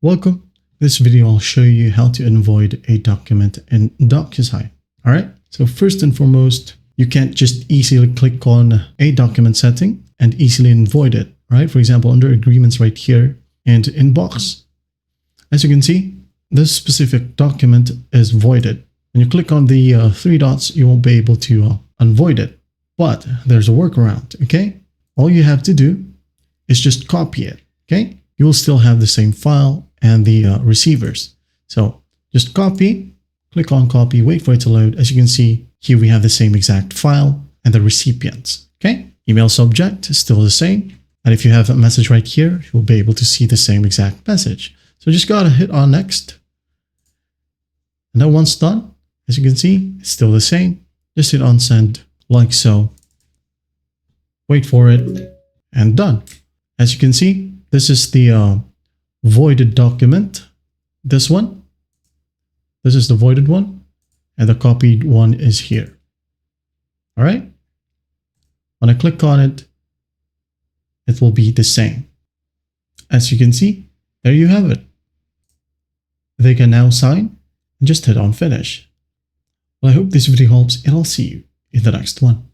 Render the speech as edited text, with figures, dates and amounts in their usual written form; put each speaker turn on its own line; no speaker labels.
Welcome. This video I'll show you how to unvoid a document in DocuSign. All right. So first and foremost, you can't just easily click on a document setting and easily unvoid it. Right. For example, under agreements right here and inbox, as you can see, this specific document is voided. When you click on the three dots, you won't be able to unvoid it. But there's a workaround. Okay. All you have to do is just copy it. Okay. You will still have the same file and the receivers. So just copy, click on copy, wait for it to load. As you can see, here we have the same exact file and the recipients. Okay. Email subject is still the same. And if you have a message right here, you'll be able to see the same exact message. So just gotta hit on next. And then once done, as you can see, it's still the same. Just hit on send like so. Wait for it and done. As you can see, this is the voided document. This one. This is the voided one. And the copied one is here. All right. When I click on it, it will be the same. As you can see, there you have it. They can now sign and just hit on finish. Well, I hope this video helps and I'll see you in the next one.